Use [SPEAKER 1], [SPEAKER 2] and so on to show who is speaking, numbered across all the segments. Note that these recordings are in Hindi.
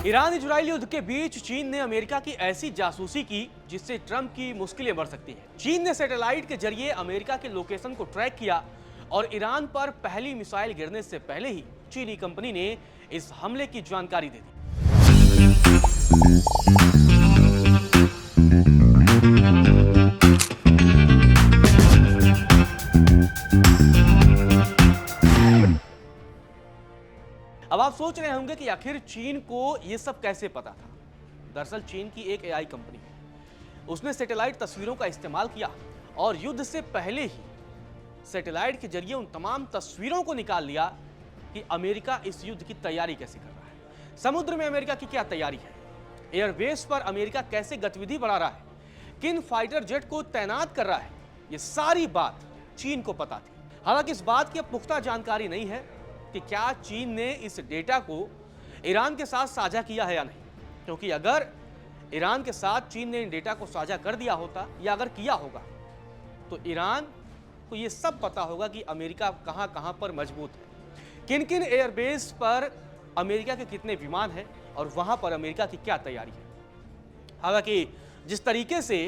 [SPEAKER 1] ईरान इजराइल युद्ध के बीच चीन ने अमेरिका की ऐसी जासूसी की जिससे ट्रंप की मुश्किलें बढ़ सकती हैं। चीन ने सैटेलाइट के जरिए अमेरिका के लोकेशन को ट्रैक किया और ईरान पर पहली मिसाइल गिरने से पहले ही चीनी कंपनी ने इस हमले की जानकारी दे दी। अब आप सोच रहे होंगे कि आखिर चीन को यह सब कैसे पता था। दरअसल चीन की एक एआई कंपनी है, उसने सैटेलाइट तस्वीरों का इस्तेमाल किया और युद्ध से पहले ही सैटेलाइट के जरिए उन तमाम तस्वीरों को निकाल लिया कि अमेरिका इस युद्ध की तैयारी कैसे कर रहा है, समुद्र में अमेरिका की क्या तैयारी है, एयरबेस पर अमेरिका कैसे गतिविधि बढ़ा रहा है, किन फाइटर जेट को तैनात कर रहा है। यह सारी बात चीन को पता थी। हालांकि इस बात की पुख्ता जानकारी नहीं है कि क्या चीन ने इस डेटा को ईरान के साथ साझा किया है या नहीं, क्योंकि अगर ईरान के साथ चीन ने इन डेटा को साझा कर दिया होता या अगर किया होगा तो ईरान को यह सब पता होगा कि अमेरिका कहां कहां पर मजबूत है, किन किन एयरबेस पर अमेरिका के कितने विमान हैं और वहां पर अमेरिका की क्या तैयारी है। हालांकि जिस तरीके से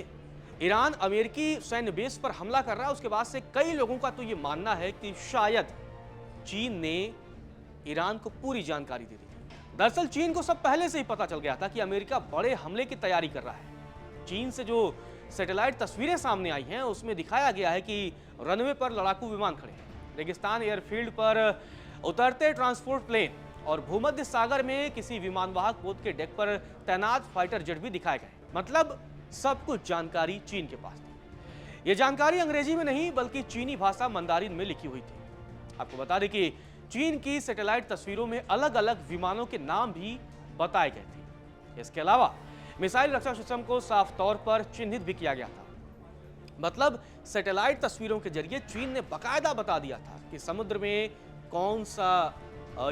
[SPEAKER 1] ईरान अमेरिकी सैन्य बेस पर हमला कर रहा है, उसके बाद से कई लोगों का तो यह मानना है कि शायद चीन ने ईरान को पूरी जानकारी दे दी थी। दरअसल चीन को सब पहले से ही पता चल गया था कि अमेरिका बड़े हमले की तैयारी कर रहा है। चीन से जो सैटेलाइट तस्वीरें सामने आई हैं उसमें दिखाया गया है कि रनवे पर लड़ाकू विमान खड़े हैं, रेगिस्तान एयरफील्ड पर उतरते ट्रांसपोर्ट प्लेन और भूमध्य सागर में किसी विमानवाहक पोत के डेक पर तैनात फाइटर जेट भी दिखाए गए। मतलब सब कुछ जानकारी चीन के पास थी। यह जानकारी अंग्रेजी में नहीं बल्कि चीनी भाषा मंदारिन में लिखी हुई थी। आपको बता दें कि चीन की सैटेलाइट तस्वीरों में अलग अलग विमानों के नाम भी बताए गए थे। इसके अलावा मिसाइल रक्षा सिस्टम को साफ तौर पर चिन्हित भी किया गया था। मतलब सैटेलाइट तस्वीरों के जरिए चीन ने बकायदा बता दिया था कि समुद्र में कौन सा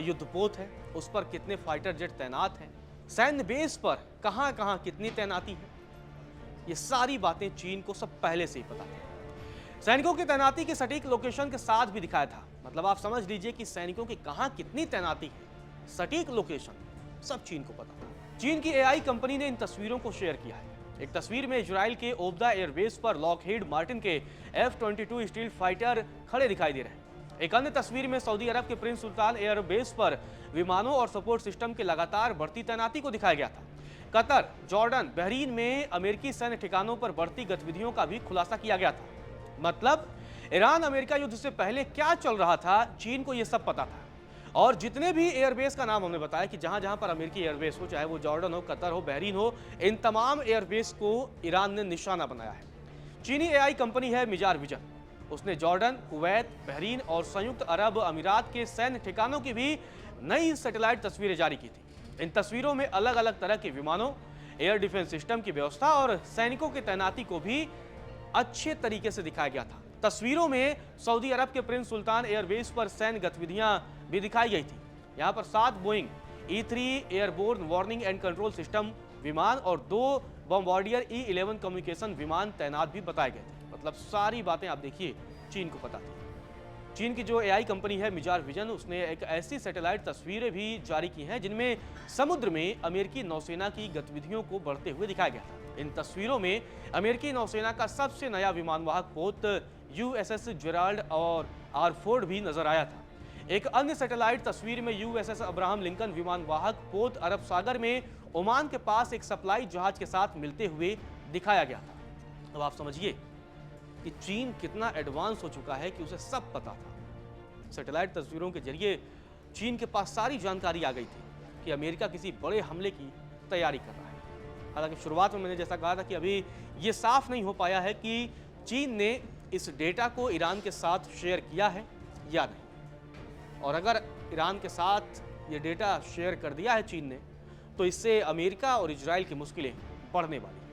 [SPEAKER 1] युद्धपोत है, उस पर कितने फाइटर जेट तैनात हैं, सैन्य बेस पर कहां कहां कितनी तैनाती है। ये सारी बातें चीन को सब पहले से ही पता थी। सैनिकों की तैनाती की सटीक लोकेशन के साथ भी दिखाया था। मतलब आप समझ लीजिए कि सैनिकों की कहां कितनी तैनाती है, सटीक लोकेशन सब चीन को पता था। चीन की एआई कंपनी ने इन तस्वीरों को शेयर किया है। एक तस्वीर में इजराइल के ओबदा एयरबेस पर लॉकहीड मार्टिन के F-22 स्टील फाइटर खड़े दिखाई दे रहे हैं। एक अन्य तस्वीर में सऊदी अरब के प्रिंस सुल्तान एयरबेस पर विमानों और सपोर्ट सिस्टम के लगातार बढ़ती तैनाती को दिखाया गया था। कतर, जॉर्डन, बहरीन में अमेरिकी सैन्य ठिकानों पर बढ़ती गतिविधियों का भी खुलासा किया गया था। मतलब ईरान अमेरिका युद्ध से पहले क्या चल रहा था, चीन को यह सब पता था। और जितने भी एयरबेस का नाम हमने बताया कि जहां जहां पर अमेरिकी एयरबेस हो, चाहे वो जॉर्डन हो, कतर हो, बहरीन हो, इन तमाम एयरबेस को ईरान ने निशाना बनाया है। चीनी एआई कंपनी है मिजार विजन। उसने जॉर्डन, कुवैत, बहरीन और संयुक्त अरब अमीरात के सैन्य ठिकानों की भी नई सैटेलाइट तस्वीरें जारी की थी। इन तस्वीरों में अलग अलग तरह के विमानों, एयर डिफेंस सिस्टम की व्यवस्था और सैनिकों की तैनाती को भी अच्छे तरीके से दिखाया गया था। तस्वीरों में सऊदी अरब के प्रिंस सुल्तान एयरबेस पर सैन्य गतिविधियां भी दिखाई गई थी। यहां पर 7 Boeing E-3 airborne warning and control system विमान और 2 बॉम्बार्डियर E-11 कम्युनिकेशन विमान तैनात भी बताए गए थे। मतलब सारी बातें आप देखिए चीन को पता थी। चीन की जो एआई कंपनी है मिजार विजन, उसने एक ऐसी सैटेलाइट तस्वीरें भी जारी की हैं जिनमें समुद्र में अमेरिकी नौसेना की गतिविधियों को बढ़ते हुए दिखाया गया था। इन तस्वीरों में अमेरिकी नौसेना का सबसे नया विमानवाहक पोत USS जेराल्ड और आरफोर्ड भी नजर आया था। एक अन्य सैटेलाइट तस्वीर में USS अब्राहम लिंकन विमानवाहक पोत अरब सागर में ओमान के पास एक सप्लाई जहाज के साथ मिलते हुए दिखाया गया था। अब आप समझिए कि चीन कितना एडवांस हो चुका है कि उसे सब पता था। सैटेलाइट तस्वीरों के जरिए चीन के पास सारी जानकारी आ गई थी कि अमेरिका किसी बड़े हमले की तैयारी कर रहा है। हालांकि शुरुआत में मैंने जैसा कहा था कि अभी ये साफ नहीं हो पाया है कि चीन ने इस डेटा को ईरान के साथ शेयर किया है या नहीं। और अगर ईरान के साथ ये डेटा शेयर कर दिया है चीन ने, तो इससे अमेरिका और इजराइल की मुश्किलें बढ़ने वाली हैं।